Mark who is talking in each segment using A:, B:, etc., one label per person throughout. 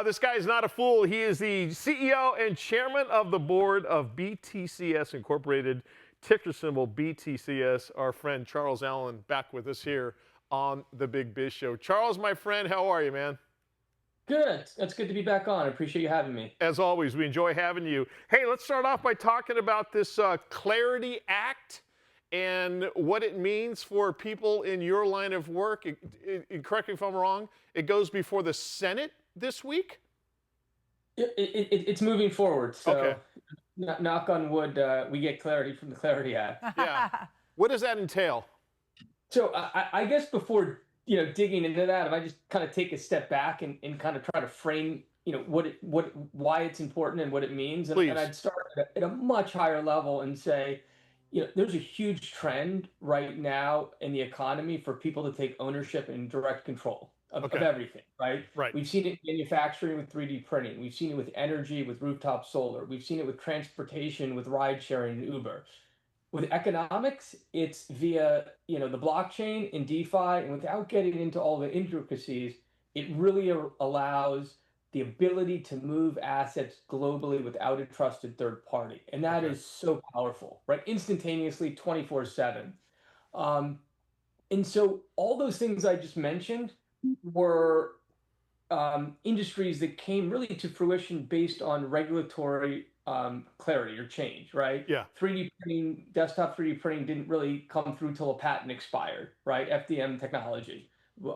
A: This guy is not a fool. He is the CEO and chairman of the board of BTCS Incorporated, ticker symbol BTCS. Our friend Charles Allen back with us here on the Big Biz Show. Charles, my friend, how are you, man?
B: Good. That's good to be back on. I appreciate you having me.
A: As always, we enjoy having you. Hey, let's start off by talking about this Clarity Act and what it means for people in your line of work. Correct me if I'm wrong, it goes before the Senate this week?
B: It's moving forward.
A: Okay.
B: So, knock on wood, we get clarity from the Clarity Act.
A: Yeah. What does that entail?
B: So, I guess before digging into that, if I just kind of take a step back and kind of try to frame why it's important and what it means, and,
A: Please.
B: and I'd start at a much higher level and say, there's a huge trend right now in the economy for people to take ownership and direct control of everything, right?
A: Right.
B: We've seen it in manufacturing with 3D printing. We've seen it with energy with rooftop solar. We've seen it with transportation with ride sharing and Uber. With economics, it's via the blockchain and DeFi, and without getting into all the intricacies, it really allows the ability to move assets globally without a trusted third party. And that is so powerful, right? Instantaneously, 24/7. And so all those things I just mentioned were industries that came really to fruition based on regulatory clarity or change, right?
A: Yeah.
B: 3D printing, desktop 3D printing didn't really come through till a patent expired, right? FDM technology. With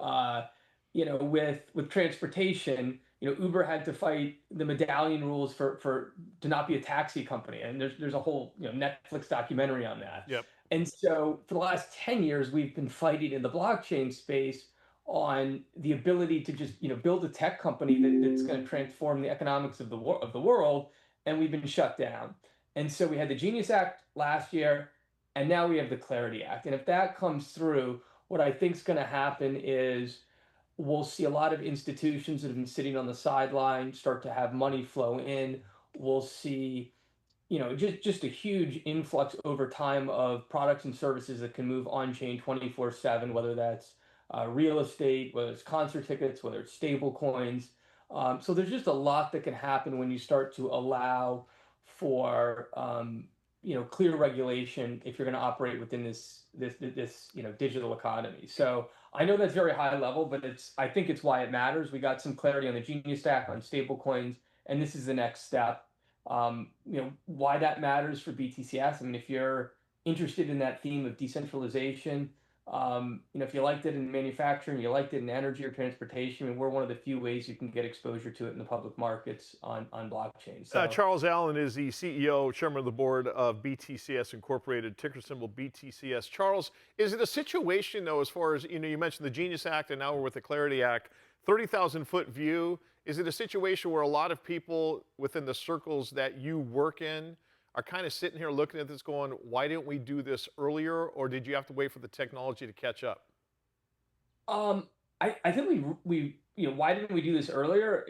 B: transportation, Uber had to fight the medallion rules for to not be a taxi company, and there's a whole Netflix documentary on that.
A: Yep.
B: And so for the last 10 years, we've been fighting in the blockchain space on the ability to just build a tech company that's going to transform the economics of the world, and we've been shut down. And so we had the Genius Act last year, and now we have the Clarity Act. And if that comes through, what I think is going to happen is we'll see a lot of institutions that have been sitting on the sideline start to have money flow in. We'll see just a huge influx over time of products and services that can move on chain 24/7, whether that's real estate, whether it's concert tickets, whether it's stable coins. So there's just a lot that can happen when you start to allow for clear regulation if you're going to operate within this digital economy. So I know that's very high level, but I think it's why it matters. We got some clarity on the Genius Act on stable coins, and this is the next step. Why that matters for BTCS. I mean, if you're interested in that theme of decentralization, if you liked it in manufacturing, you liked it in energy or transportation, and we're one of the few ways you can get exposure to it in the public markets on blockchain. So,
A: Charles Allen is the CEO, chairman of the board of BTCS Incorporated, ticker symbol BTCS. Charles, is it a situation, though, as far as, you mentioned the Genius Act and now we're with the Clarity Act, 30,000-foot view, is it a situation where a lot of people within the circles that you work in are kind of sitting here looking at this going, why didn't we do this earlier, or did you have to wait for the technology to catch up?
B: I think we why didn't we do this earlier?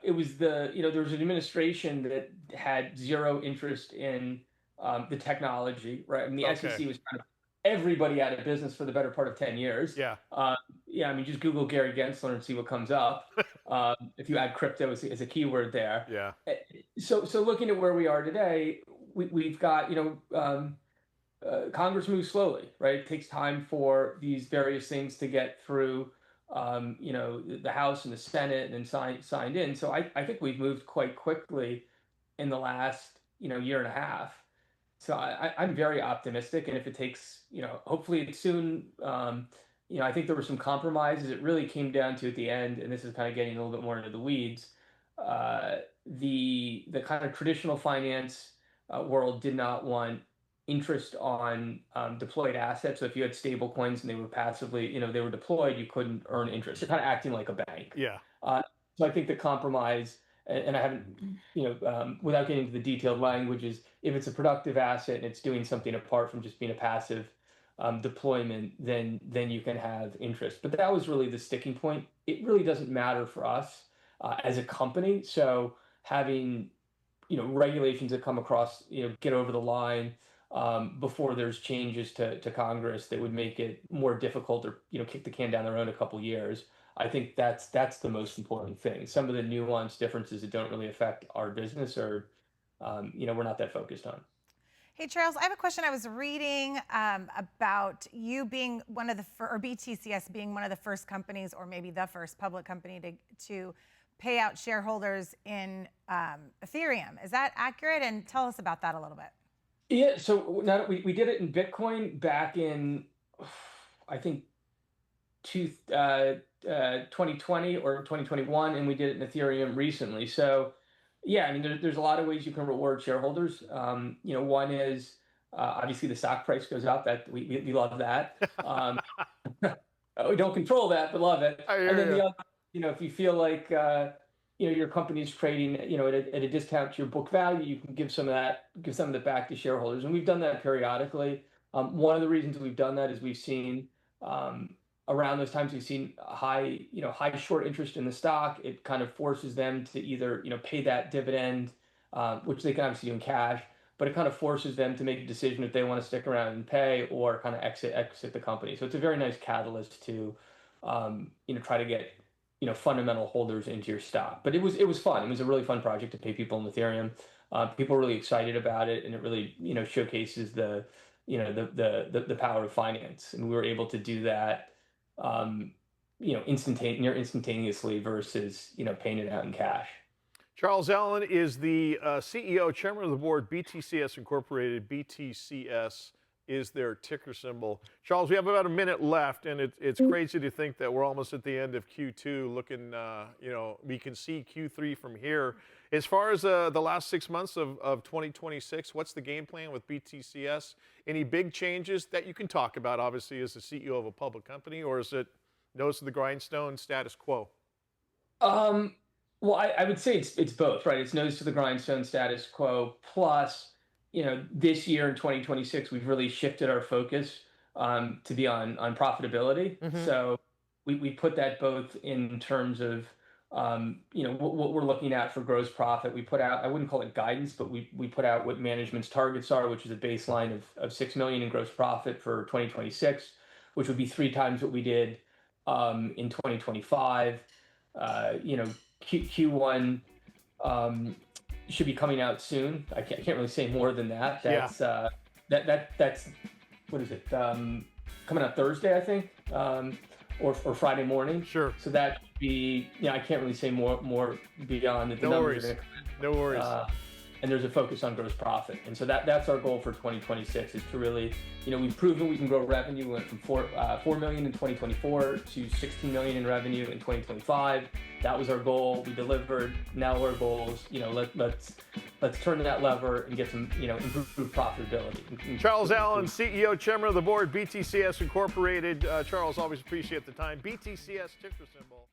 B: It was there was an administration that had zero interest in the technology, right? And the SEC was trying to everybody out of business for the better part of 10 years.
A: Yeah.
B: Yeah, I mean, just Google Gary Gensler and see what comes up. If you add crypto as a keyword there.
A: Yeah.
B: So looking at where we are today, we've got, Congress moves slowly, right? It takes time for these various things to get through, the House and the Senate and then signed in. So I think we've moved quite quickly in the last, year and a half. So I'm very optimistic, and if it takes, hopefully it's soon. I think there were some compromises. It really came down to at the end, and this is kind of getting a little bit more into the weeds. The kind of traditional finance world did not want interest on deployed assets. So if you had stable coins and they were passively, they were deployed, you couldn't earn interest. They're kind of acting like a bank.
A: Yeah.
B: So I think the compromise, and I haven't, without getting into the detailed languages, if it's a productive asset and it's doing something apart from just being a passive deployment, then you can have interest. But that was really the sticking point. It really doesn't matter for us as a company. So having regulations that come across, get over the line before there's changes to Congress that would make it more difficult or kick the can down the road a couple years. I think that's the most important thing. Some of the nuanced differences that don't really affect our business are, we're not that focused on.
C: Hey, Charles, I have a question. I was reading about you being one of the or BTCS being one of the first companies, or maybe the first public company to pay out shareholders in Ethereum. Is that accurate? And tell us about that a little bit.
B: Yeah, so now we did it in Bitcoin back in, I think, 2020 or 2021, and we did it in Ethereum recently. So, yeah, I mean, there's a lot of ways you can reward shareholders. One is obviously the stock price goes up. That we love that. We don't control that, but love it.
A: I
B: And then
A: hear
B: the
A: you.
B: other, if you feel like your company is trading, at a discount to your book value, you can give some of that back to shareholders, and we've done that periodically. One of the reasons we've done that is we've seen around those times we've seen high short interest in the stock. It kind of forces them to either pay that dividend, which they can obviously do in cash, but it kind of forces them to make a decision if they want to stick around and pay or kind of exit the company. So it's a very nice catalyst to try to get fundamental holders into your stock. But it was fun. It was a really fun project to pay people in Ethereum. People were really excited about it, and it really showcases the power of finance. And we were able to do that instantaneously versus paying it out in cash.
A: Charles Allen is the CEO, chairman of the board, BTCS Incorporated. BTCS is their ticker symbol. Charles, we have about a minute left, and it's crazy to think that we're almost at the end of Q2. Looking, we can see Q3 from here. As far as the last 6 months of 2026, what's the game plan with BTCS? Any big changes that you can talk about, obviously, as the CEO of a public company, or is it nose to the grindstone, status quo?
B: Well, I would say it's both, right? It's nose to the grindstone, status quo, plus this year in 2026, we've really shifted our focus to be on profitability.
A: Mm-hmm.
B: So we put that both in terms of what we're looking at for gross profit. We put out, I wouldn't call it guidance, but we put out what management's targets are, which is a baseline of 6 million in gross profit for 2026, which would be 3 times what we did in 2025. Q1 should be coming out soon. I can't really say more than that. That's that's what is it? Coming out Thursday, I think, or Friday morning.
A: Sure.
B: So that should be, I can't really say more beyond the
A: No
B: numbers.
A: worries. No worries.
B: And there's a focus on gross profit, and so that's our goal for 2026 is to really, we've proven we can grow revenue. We went from 4 million in 2024 to 16 million in revenue in 2025. That was our goal. We delivered. Now our goals, let's turn that lever and get some, improved profitability.
A: Charles Allen, CEO, chairman of the board, BTCS Incorporated. Charles, always appreciate the time. BTCS ticker symbol.